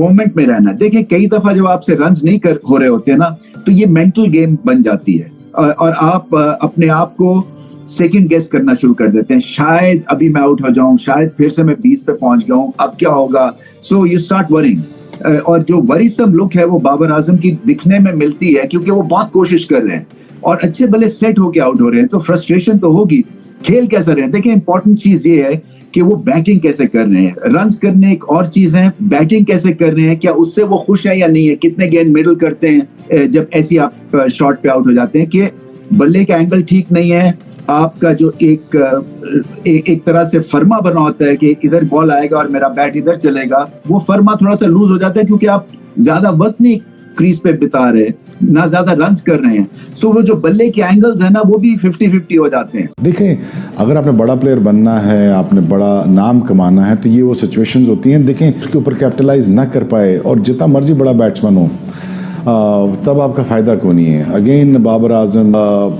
Moment में रहना। देखिए कई दफा जब आपसे रन नहीं हो रहे होते ना, तो ये मेंटल गेम बन जाती है और आप अपने आप को सेकंड गेस करना शुरू कर देते हैं। शायद अभी मैं आउट हो जाऊं, शायद फिर से मैं 20 पे पहुंच गया हूं, अब क्या होगा। So you start worrying. और जो वरीसम लुक है वो बाबर आजम की दिखने में मिलती है, क्योंकि वो बहुत कोशिश कर रहे हैं और अच्छे भले सेट होके आउट हो रहे हैं, तो फ्रस्ट्रेशन तो होगी। खेल कैसा रहे हैं, देखिए इंपॉर्टेंट चीज ये है कि वो बैटिंग कैसे कर रहे हैं। रन्स करने एक और चीज है, बैटिंग कैसे कर रहे हैं, क्या उससे वो खुश है या नहीं है, कितने गेंद मिडल करते हैं जब ऐसी आप शॉट पे आउट हो जाते हैं कि बल्ले का एंगल ठीक नहीं है। आपका जो एक तरह से फर्मा बना होता है कि इधर बॉल आएगा और मेरा बैट इधर चलेगा, वो फर्मा थोड़ा सा लूज हो जाता है, क्योंकि आप ज्यादा वक्त नहीं क्रीज पे बिता रहे, ना ज्यादा रन्स कर रहे हैं। सो वो जो बल्ले के एंगल्स है ना, वो भी 50-50 हो जाते हैं। देखें, अगर आपने बड़ा प्लेयर बनना है, आपने बड़ा नाम कमाना है, तो ये वो सिचुएशंस होती हैं। देखें, उसके ऊपर कैपिटलाइज ना कर पाए और जितना मर्जी बड़ा बैट्समैन हो, तब आपका फ़ायदा क्यों नहीं है। अगेन बाबर आजम,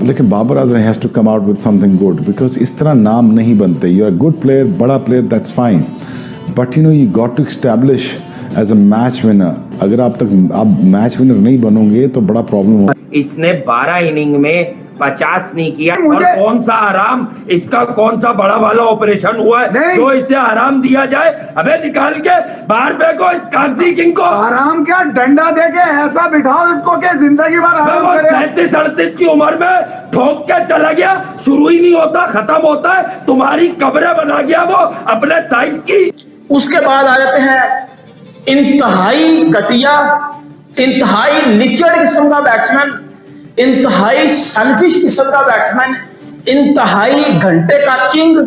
लेकिन Babar Azam has to come out with something good, because इस तरह नाम नहीं बनते। यू आर गुड प्लेयर, बड़ा player, that's fine, but you know you got to establish as a match winner. अगर आप मैच विनर नहीं बनोगे तो बड़ा प्रॉब्लम होगा। इसने 12 इनिंग में 50 नहीं किया, और कौन सा आराम, इसका कौन सा बड़ा वाला ऑपरेशन हुआ है जो इसे आराम दिया जाए। अबे निकाल के बाहर फेंको इस कागजी किंग को। आराम क्या, डंडा देके ऐसा बिठाओ इसको कि जिंदगी भर आराम करे। 37-38 की उम्र में ठोक के चला गया, शुरू ही नहीं होता, खत्म होता है। तुम्हारी कब्रें बना गया वो अपने साइज की। उसके बाद आ जाते हैं इंतहाई घटिया, इंतहाई निचड़ किस्म का बैट्समैन, इंतहाई सेल्फिश किस्म का बैट्समैन, इंतहाई घंटे का किंग।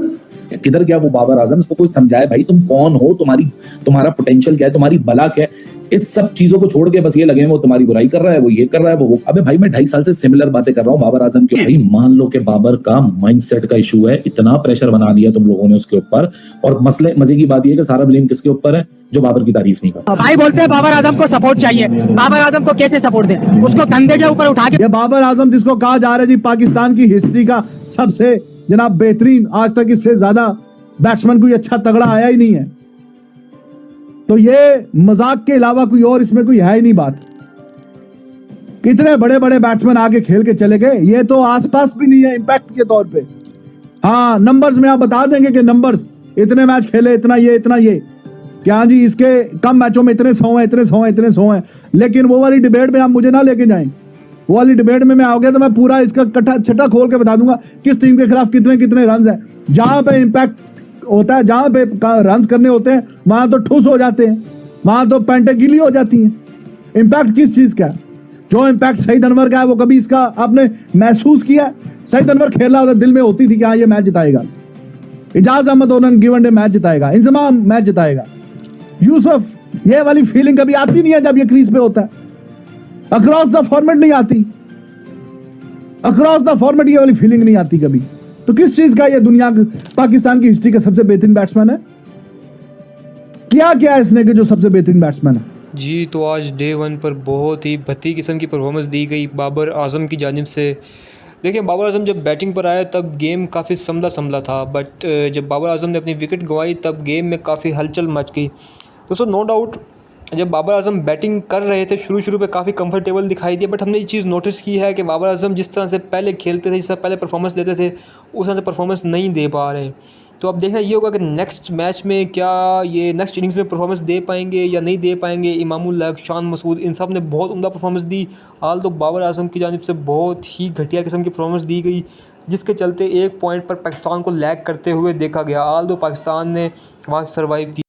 किधर गया वो बाबर आजम? इसको कोई समझाए भाई, तुम कौन हो, तुम्हारा पोटेंशियल क्या है, तुम्हारी बला क्या है। इस सब चीजों को छोड़ के बस ये लगे वो तुम्हारी बुराई कर रहा है, वो ये कर रहा है, वो। अबे भाई मैं 2.5 साल से सिमिलर बातें कर रहा हूँ बाबर आजम की। भाई मान लो कि बाबर का माइंडसेट का इशू है, इतना प्रेशर बना दिया तुम लोगों ने उसके ऊपर। और मजे की बात ये है कि सारा ब्लेम किसके ऊपर है? जो बाबर की तारीफ नहीं करता। भाई बोलते हैं बाबर आजम को सपोर्ट चाहिए, बाबर आजम को कैसे सपोर्ट दें? उसको कंधे के ऊपर उठा के। ये बाबर आजम जिसको कहा जा रहा है जी पाकिस्तान की हिस्ट्री का सबसे जनाब बेहतरीन, आज तक इससे ज्यादा बैट्समैन कोई अच्छा तगड़ा आया ही नहीं है, तो ये मजाक के अलावा कोई और इसमें कोई है ही नहीं बात। कितने बड़े बड़े बैट्समैन आगे खेल के चले गए, ये तो आसपास भी नहीं है इम्पैक्ट के तौर पे। हाँ, नंबर्स में आप बता देंगे कि नंबर्स इतने मैच खेले, इतना ये, क्या जी इसके कम मैचों में इतने 100 हैं, लेकिन वो वाली डिबेट में आप मुझे ना लेके जाएं। वो वाली डिबेट में मैं आ गया तो मैं पूरा इसका कट्टा छट्टा खोल के बता दूंगा किस टीम के खिलाफ कितने रन है। जहां पे इम्पैक्ट होता है, जहां पे रन करने होते हैं, वहां तो ठुस हो जाते हैं, वहां तो पैंटे गीली हो जाती हैं। इम्पैक्ट किस चीज का है? जो इम्पैक्ट सईद अनवर का है, वो कभी इसका आपने महसूस किया? सईद अनवर खेल रहा होता, दिल में होती थी कि हाँ ये मैच जिताएगा, Ijaz Ahmed on any given day match जिताएगा, इंजमाम मैच जिताएगा, यूसुफ, ये वाली फीलिंग कभी आती नहीं है जब ये क्रीज पे होता है। अक्रॉस द फॉर्मेट नहीं आती, अक्रॉस द फॉर्मेट ये वाली फीलिंग नहीं आती कभी। तो किस चीज का ये दुनिया पाकिस्तान की हिस्ट्री का सबसे बेहतरीन बैट्समैन है? क्या इसने कि जो सबसे बेहतरीन बैट्समैन है? जी, तो आज डे 1 पर बहुत ही भद्दी किस्म की परफॉर्मेंस दी गई बाबर आजम की जानिब से। देखिए बाबर आजम जब बैटिंग पर आया तब गेम काफ़ी संभला था, बट जब बाबर आजम ने अपनी विकेट गंवाई तब गेम में काफ़ी हलचल मच गई। दोस्तों नो डाउट जब बाबर आजम बैटिंग कर रहे थे शुरू पे काफ़ी कंफर्टेबल दिखाई दिया, बट हमने ये चीज़ नोटिस की है कि बाबर आजम जिस तरह से पहले खेलते थे, जिस तरह पहले परफॉर्मेंस देते थे, उस तरह से परफॉर्मेंस नहीं दे पा रहे। तो अब देखना ये होगा कि नेक्स्ट मैच में क्या ये नेक्स्ट इनिंग्स में परफॉर्मेंस दे पाएंगे या नहीं दे पाएंगे। इमामुल हक, शान मसूद, इन सब ने बहुत उम्दा परफॉर्मेंस दी। हाल तो बाबर आजम की जानिब से बहुत ही घटिया किस्म की परफॉर्मेंस दी गई, जिसके चलते एक पॉइंट पर पाकिस्तान को लैग करते हुए देखा गया। हाल तो पाकिस्तान ने वहाँ सर्वाइव किया।